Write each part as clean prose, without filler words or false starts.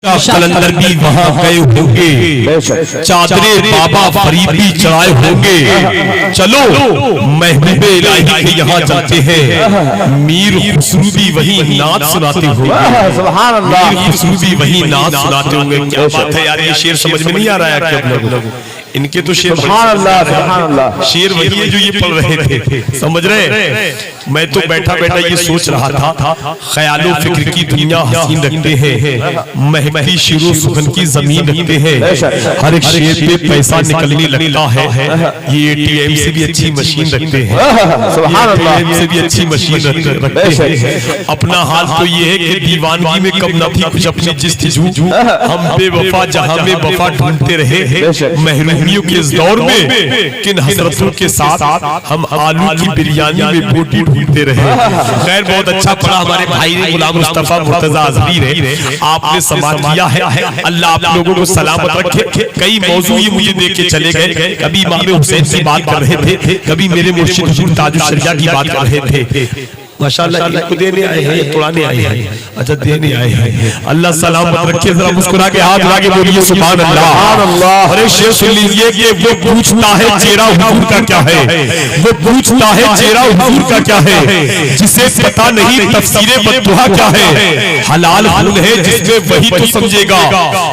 कलंदर भी वहां गए होंगे, चादरे बाबा फरीद भी चढ़ाए होंगे। चलो महबूबे इलाही के यहाँ चलते हैं, मीर खुसरू भी वही नात सुनाते होंगे। मीर खुसरू भी वही नात सुनाते होंगे। क्या बात है यार, ये शेर समझ में नहीं आ रहा है क्या आप लोगों को? इनके तो शेर शेर वही है जो ये पढ़ रहे थे, समझ रहे? मैं तो बैठा बैठा ये सोच रहा था, ख्यालों फिक्र की दुनिया हसीन रखते हैं, महकती शिरो सुखन की जमीन रखते हैं, हर एक शेर पे पैसा निकलने लगता है। ये एटीएम से भी अच्छी मशीन रखते हैं, एटीएम से भी अच्छी मशीन रखते हैं। अपना हाल तो ये है कि दीवानगी में कब न थी कुछ अपनी जिस्तजू, हम बेवफा जहां में वफा ढूंढते रहे, महरूमियों के इस दौर में किन हसरतों के साथ हम आलू की बिरयानी में बोटी ढूंढते रहे। खैर बहुत अच्छा पढ़ा हमारे भाई ने, गुलाम मुस्तफा मुर्तजा अजमी ने, आपने समाप्त किया है। अल्लाह आप लोगों को सलामत रखे। कई मौजू ये मुझे देख के चले गए, कभी इमाम हुसैन की बात कर रहे थे, कभी मेरे मुर्शिद हुजूर ताजुल शरिया की बात कर रहे थे। माशाअल्लाह इनको देने आए हैं या तोड़ाने आए हैं? अच्छा देने आए हैं। अल्लाह सलामत रखे। जरा मुस्कुरा के हाथ लगा के बोलिए सुभान अल्लाह। अरे शेर सुन लीजिए कि वो पूछता है चेहरा हुजूर का क्या है, वो पूछता है चेहरा हुजूर का क्या है, जिसे पता नहीं तफसीरे बद्दुहा क्या है। हलाल खून है जिसमें वही तो समझेगा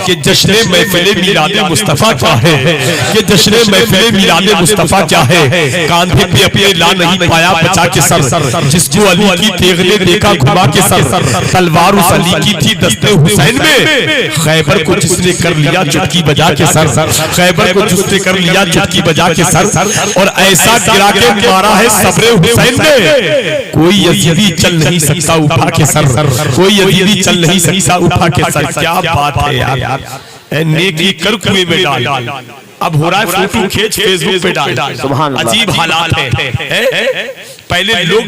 कि जश्न महफिले मिलाद मुस्तफा क्या है, कि जश्न महफिले मिलाद मुस्तफा क्या है। कांधे पे अपने ला नहीं पाया बचा के सर, जिसको अली की तेग ने देखा घुमा के सर, तलवार उस अली की थी दस्ते हुसैन में, खैबर को जिसने कर लिया चुटकी बजा के सर, खैबर को जिसने कर लिया चुटकी बजा के सर, और ऐसा गिरा के मारा है सब्रे हुसैन में, कोई यजीदी चल नहीं सकता उठा के सर, कोई यजीदी चल नहीं सकता उठा के सर। क्या बात है यार, नेकी कर कुएं में डाल, अब हो रहा है फोटो खींच फेसबुक पे डाल। अजीब हालात है। पहले लोग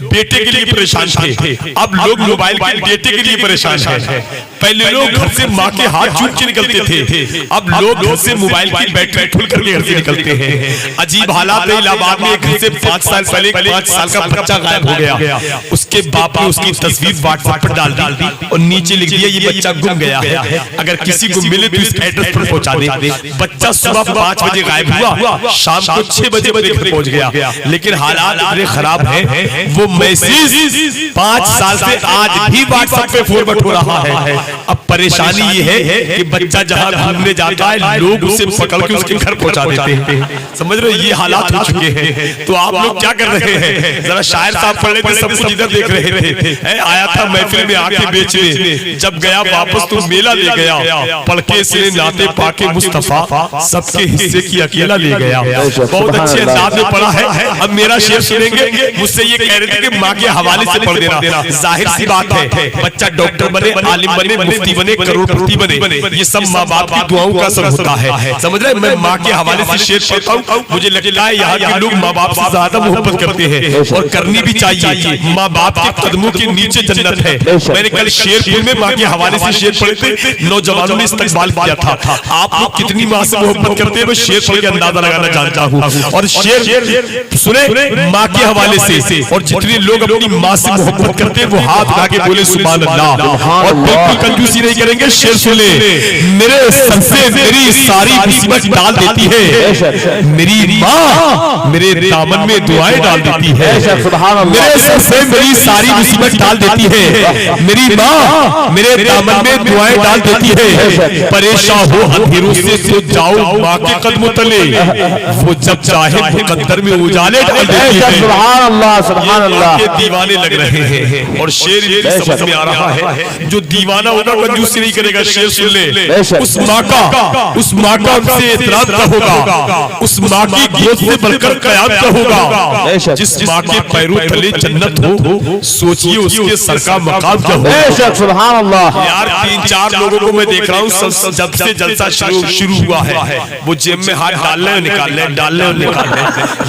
बेटे के लिए परेशान थे, अब लोग मोबाइल के बेटे के लिए परेशान है। पहले लोग घर से माँ के हाथ छूट के निकलते थे, अब लोग घर से मोबाइल की बैटरी खुल करके घर से निकलते हैं। अजीब हालात है। इलाहाबाद में एक घर से 5 साल पहले 5 साल का बच्चा गायब हो गया। उसके बाप ने उसकी तस्वीर व्हाट्सएप पर डाल दी और नीचे लिख दिया ये बच्चा गुम गया है, अगर किसी को मिले तो इस एड्रेस पर पहुंचा दे। बच्चा सुबह 5 बजे गायब हुआ, शाम को 6 बजे घर पहुंच गया। लेकिन हालात इतने खराब है, वो मैसेज 5 साल से आज भी व्हाट्सएप पे फॉरवर्ड हो रहा है। अब परेशानी ये है कि बच्चा जहां घूमने जाता है लोग उसे पकड़ के उसके घर पहुंचा देते हैं। समझ रहे हो, ये हालात हो चुके हैं। तो आप लोग क्या कर रहे हैं? जरा शायर साहब पढ़ रहे थे, सब कुछ इधर देख रहे थे। आया था महफिल में आके बेचने, जब गया वापस तो मेला ले गया, पढ़ के सिरे नाते पाके मुस्तफा सबके हिस्से की अकेला ले गया। बहुत अच्छे अंदाज में पढ़ा है। अब मेरा शेर सुनेंगे, मुझसे ये कह रहे थे कि माँ के हवाले से पढ़ देना। जाहिर सी बात है, बच्चा डॉक्टर बने, आलिम बने, मुफ्ती बने, करोड़पति बने, ये सब माँ बाप की दुआओं का सब होता है। समझ रहे? मैं माँ के हवाले से शेर पढ़ता हूँ। मुझे लगता है यहाँ के लोग माँ बाप से ज्यादा मोहब्बत करते हैं और करनी भी चाहिए। माँ बाप के कदमों के नीचे जन्नत है। मैंने कल शेरपुर में माँ के हवाले से शेर पढ़े थे, नौजवानों ने इस्तेमाल किया था। आप लोग कितनी माँ से मोहब्बत करते हैं, मैं शेर पढ़ के अंदाजा लगाना जानता हूँ। और शेर सुने माँ के हवाले से, और जितने लोग अपनी माँ से मोहब्बत करते हैं वो हाथ उठा के बोले सुभान अल्लाह। और बिल्कुल कंजूसी नहीं करेंगे। शेर सुने, मेरे सर से मेरी सारी मुसीबत डाल देती है, मेरी माँ मेरे दामन में दुआएं डाल देती है। मेरे सर से मेरी सारी मुसीबत डाल देती है, मेरी माँ मेरे दामन में दुआएं डाल देती है। परेशान हो अंधेरों से तो जाओ माँ के कदमों तले, वो जब चाहे मुकद्दर में उजाले डाल देती है। सुभान अल्लाह, सुभान अल्लाह। ये दीवाने लग रहे हैं और शेर ये समझ में आ रहा है, जो दीवाना होगा कंजूसी नहीं करेगा। शेर सुन ले, उस माँ का उनसे एतराज क्या होगा, उस माँ की गोद से बढ़कर कयाम क्या होगा। जिस माँ के पैरों तले जन्नत हो, सोचिए उसके सर का मकाम क्या होगा। सुभान अल्लाह। यार 3-4 लोगों को मैं देख रहा हूँ जब से जलसा शुरू हुआ है, वो जेब में हाथ डाल रहे निकाल रहे।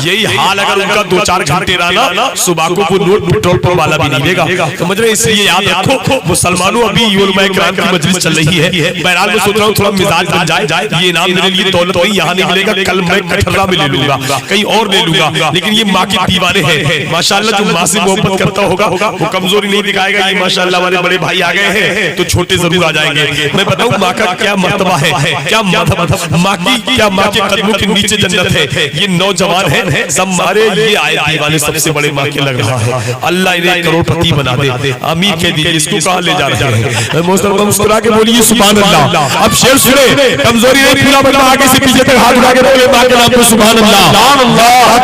यही हाल अगर उनका 2-4 घंटे रहा ना, सुबह को नोट पेट्रोल पंप वाला भी नहीं देगा। समझ रहे? इसलिए याद रखो मुसलमानों, अभी उलमा इकराम की मजलिस चल रही है। बहरहाल मैं सोच रहा हूँ थोड़ा मिजाज बन जाए, ये इनाम मेरे लिए दौलत नहीं यहाँ नहीं मिलेगा, कल मैं कठर्रा में ले लूंगा, कहीं और ले लूंगा, लेकिन ये माँ के दीवाने हैं माशाल्लाह। जो माँ से मोहब्बत करता होगा वो कमजोरी नहीं दिखाएगा। ये माशाल्लाह हमारे बड़े भाई आ गए हैं तो छोटे जरूर आ जाएंगे। मैं बताऊं माँ का क्या मर्तबा है, क्या माँ की क्या माँ के कदमों के नीचे जन्नत है। ये नौजवान है सब मारे ये आए दीवाने सबसे बड़े माँ के लग रहा है। अल्लाह इन्हें करोड़पति बना दे, अमीर कह दीजिए। इसको कहाँ ले जा रहे हैं? मुस्कुरा के बोलिए सुभान अल्लाह। अब शेर सुने, कमजोरी नहीं, पूरा बंदा आगे से पीछे तक हाथ उठा के बोले माँ के नाम पे सुभान अल्लाह।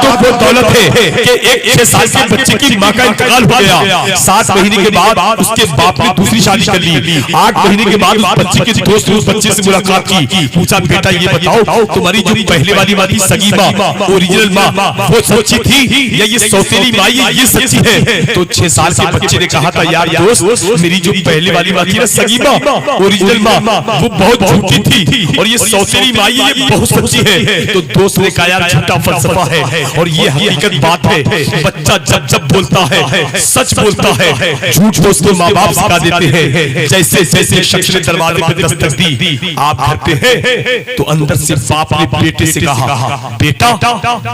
तो वो दौलत है कि एक 6 साल के बच्चे की माँ का इंतकाल हो गया। 7 महीने के बाद उसके बाप ने दूसरी शादी कर ली। 8 महीने के बाद उस बच्चे के दोस्त उस बच्चे से मुलाकात की, पूछा बेटा ये बताओ तुम्हारी जो पहले वाली माँ थी सगी माँ, ओरिजिनल माँ, वो सच्ची थी या ये सौतेली माँ ये सच्ची है? तो 6 साल के बच्चे ने कहा था यार दोस्त, मेरी जो पहले वाली माँ थी ना सगी माँ, ओरिजिनल माँ, वो बहुत झूठी थी और ये सौतेली माँ ये बहुत सच्ची है। तो दोस्त ने कहा यार झूठा फलसफा है और ये हकीकत बात है। बच्चा जब बोलता है सच बोलता है, झूठ को उसके माँ बाप सिखा देते हैं। जैसे जैसे शख्स ने दरवाजे पे दस्तक दी, आप घर पे हैं, तो अंदर से बाप ने बेटे से कहा बेटा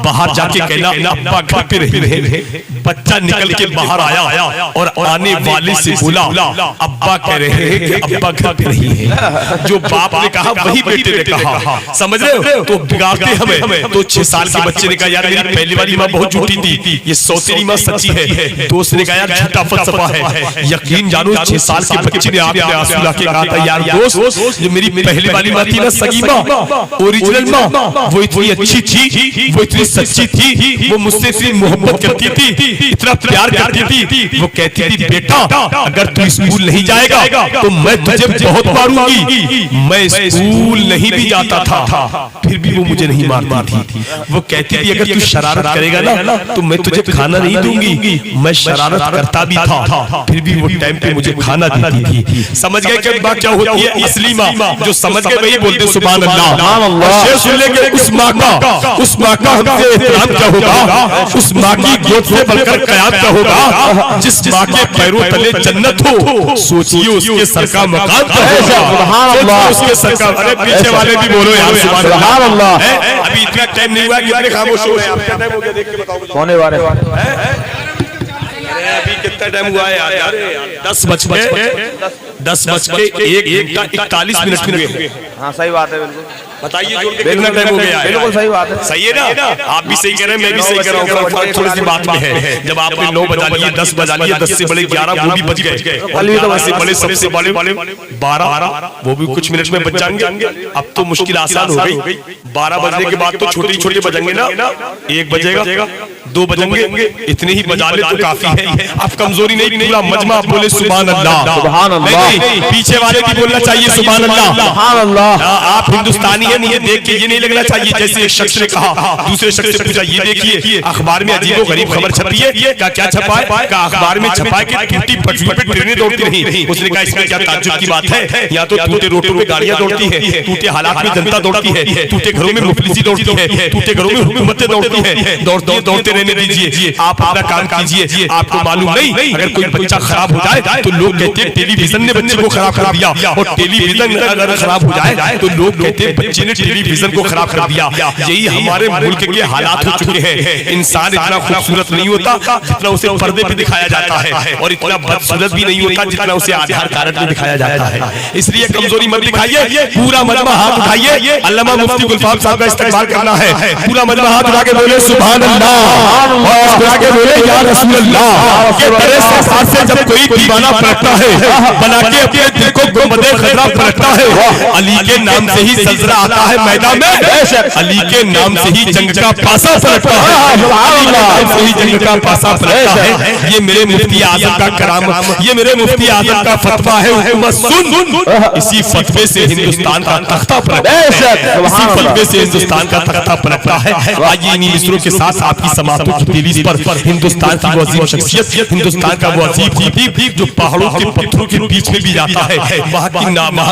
बाहर जाके कहना अब्बा घर पे रहे हैं। बच्चा निकल के बाहर आया और आने वाले से बोला अब्बा कह रहे हैं कि अब्बा घर पे नहीं है। जो बाप ने कहा वही बेटे ने कहा, समझ रहे हो? तो बिगाड़ते हमें। तो 6 साल के बच्चे ने कहा यार मेरी पहली वाली माँ बहुत झूठी थी, ये सौतेली माँ सच्ची है। दोस्त ने कहा यार झूठा फलसफा है। यकीन जानो 6 साल के बच्चे ने आपके आंसू ला के कहा था यार दोस्त जो मेरी पहले वाली माँ थी ना सगी माँ, ओरिजिनल माँ, वो इतनी अच्छी थी, वो इतनी सच्ची थी, वो मुझसे इतनी मोहब्बत करती थी, इतना प्यार करती थी। वो कहती थी बेटा अगर तू स्कूल नहीं जाएगा तो मैं तुझे बहुत मारूंगी। मैं स्कूल नहीं भी जाता था फिर भी वो मुझे नहीं मारती थी। वो कहती थी अगर तू शरारत करेगा ना तो मैं तुझे खाना नहीं दूंगी। मैं शरारत करता भी था फिर भी वो टाइम पे मुझे खाना देती थी। समझ गए कि बात क्या होती है? असली माँ जो समझ गए वही बोलते सुभान अल्लाह। शेर सुन लेंगे उस माँ का हमसे एहतराम क्या होगा, उस माँ की गोद से बढ़कर कयाम क्या होगा। जिस माँ के पैरों तले जन्नत हो सोचिए उसके सर का मकाम क्या होगा। उसके सर का, अरे पीछे वाले भी बोलो यार सुभान अल्लाह। अभी इतना टाइम नहीं हुआ कि अपने खामोश हो गए। देख के बताओ होने वाले अभी कितना टाइम हुआ है यार? 10:41 हुए। हाँ सही बात है, बिल्कुल बताइए जोड़ के कितना टाइम हो गया? बिल्कुल सही बात है, सही है ना? आप भी सही कह रहे हैं, मैं भी सही कह रहा हूँ। थोड़ी सी बात में है, जब आपने 9 बजा लिए, 10 बजा लिए, 10 से बड़े 11 वो भी बज गए, 11 से बड़े सबसे बड़े 12 वो भी कुछ मिनट में बज जाएंगे। अब तो मुश्किल आसान हो गई। 12 बजने के बाद तो छोटे छोटे बजेंगे ना, 1 बजेगा, 2 बजेंगे, इतने ही बजा ले तो काफी है। अब कमजोरी नहीं, पूरा मजमा बोले सुभान अल्लाह, सुभान अल्लाह। पीछे वाले भी बोलना चाहिए सुभान अल्लाह, सुभान अल्लाह। आप हिंदुस्तानी हैं, ये देख के ये नहीं लगना चाहिए जैसे एक शख्स ने कहा, दूसरे शख्स से पूछा ये देखिए अखबार में अजीबो गरीब खबर छपी है, क्या छपा है? का अखबार में छपा है कि टूटी पटरी पे ट्रेनें दौड़ती नहीं। उसने कहा इसमें क्या ताज्जुब की बात है? या तो टूटे रोडों पे गाड़ियां दौड़ती है, टूटे हालात में जनता दौड़ती है, टूटे घरों में मुफलिसी दौड़ती है, टूटे घरों में हुकूमतें दौड़ती है। दौड़ते रहने दीजिए, आप अपना काम कीजिए। आपको मालूम नहीं अगर कोई बच्चा खराब हो जाए तो लोग कहते हैं टेलीविजन ने बच्चे को खराब कर दिया, और टेलीविजन अगर खराब हो जाए तो लोग कहते हैं बच्चे ने टेलीविजन को खराब कर दिया। यही हमारे मुल्क के हालात हो चुके हैं। इंसान इतना खूबसूरत नहीं होता जितना उसे पर्दे पे दिखाया जाता है, और इतना बदसूरत भी नहीं होता जितना उसे आधार कार्ड में दिखाया जाता है। इसलिए कमजोरी मत दिखाइए। पूरा मजमा हाथ उठाइए, अल्लामा मुफ्ती गुलफाम साहब का इस्तेमाल करना है। पूरा मजमा हाथ उठा के बोले सुभान अल्लाह, और के बोले या रसूल अल्लाह। के बड़े साथ से जब कोई दीवाना पलटता है, बना के अपने दिल को गुंबदे खतरा पलटता है, अली के नाम से ही सजरा आता है मैदान में, अली के नाम से ही जंग का पासा पलटता है, अली के नाम से ही जंग का पासा पलटता है। ये मेरे मुफ्ती आजम का कराम, ये मेरे मुफ्ती आजम का फतवा है, हुकूमत सुन। इसी फतवे से हिंदुस्तान का तख्ता पलटता है, इसी फतवे से हिंदुस्तान का तख्ता पलटता है। आइए इन्हीं मिसरों के साथ आपकी समाप्ति समाप्त पर हिंदुस्तान की वो अजीम शख्सियत, हिंदुस्तान का वो अजीम खतीब जो पहाड़ों के पत्थरों के बीच में भी जाता है, वहाँ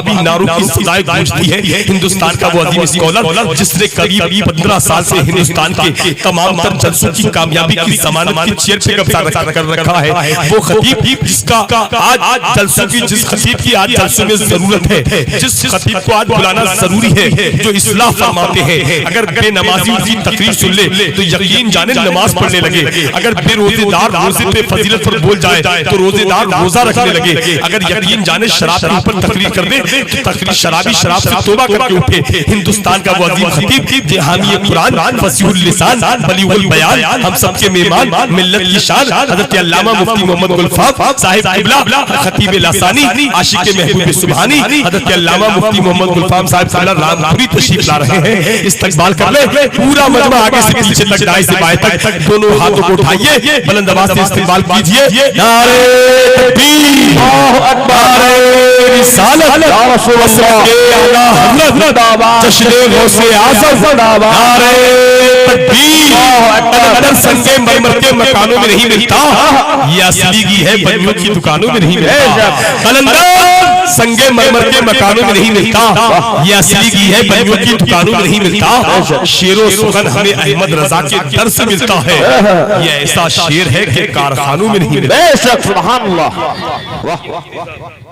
भी नारों की सदाएं गूंजती है। हिंदुस्तान का वो अजीम स्कॉलर जिसने करीब 15 साल से हिंदुस्तान के तमाम तर जलसों की कामयाबी की जमानत की चेयर पे कब्जा कर रखा है, वो खतीब जिसका आज जलसों की, जिस खतीब की आज जलसों में जरूरत है, जिस खतीब को आज बुलाना जरूरी है, जो इस्लाह फरमाते हैं। अगर बेनमाजी उनकी तकरीर सुन ले तो यकीन जाने नमाज पढ़ने लगे। अगर बेरोजेदार रोजे पे फजीलत पर बोल जाए तो रोजेदार रोजा रखने लगे। अगर यकीन जाने शराब के ऊपर तकरीर कर दे तो तकरीर शराबी शराब से तौबा करके उठे। हिंदुस्तान का वो अजीम खतीब हामी कुरान फसीहुल लिसान बलीगुल बयान, हम सबके मेहमान, मिल्लत की शान, हज़रत अल्लामा मुफ्ती मोहम्मद गुलफाम साहिब किबला खतीब लासानी, आशिक महबूब सुभानी, हज़रत अल्लामा मुफ्ती मोहम्मद गुलफाम साहिब रामपुरी तशरीफ ला रहे हैं। इस्तकबाल कर ले पूरा मजमा, आगे से पीछे तक, दाएं से बाएं तक, दोनों हाथों को उठाइए, बुलंद आवाज से इस्तकबाल कीजिए। नारे तकबीर, अल्लाहु अकबर, नारे रिसालत, या रसूल अल्लाह, हज़रत जश्न गौसे आज़म, नारे तकबीर। अल्लाह संगे मरमर के मकानों में नहीं मिलता, ये असली की है बनियों की दुकानों में नहीं मिलता। कलंदर संगे मरमर के मकानों में नहीं मिलता, ये असली की है बनियों की दुकानों में नहीं मिलता। शेरो सुगन हमें अहमद रजा के दर से मिलता है, ये ऐसा शेर है कि कारखानों में नहीं मिलता। बेशक, सुभान अल्लाह। वाह।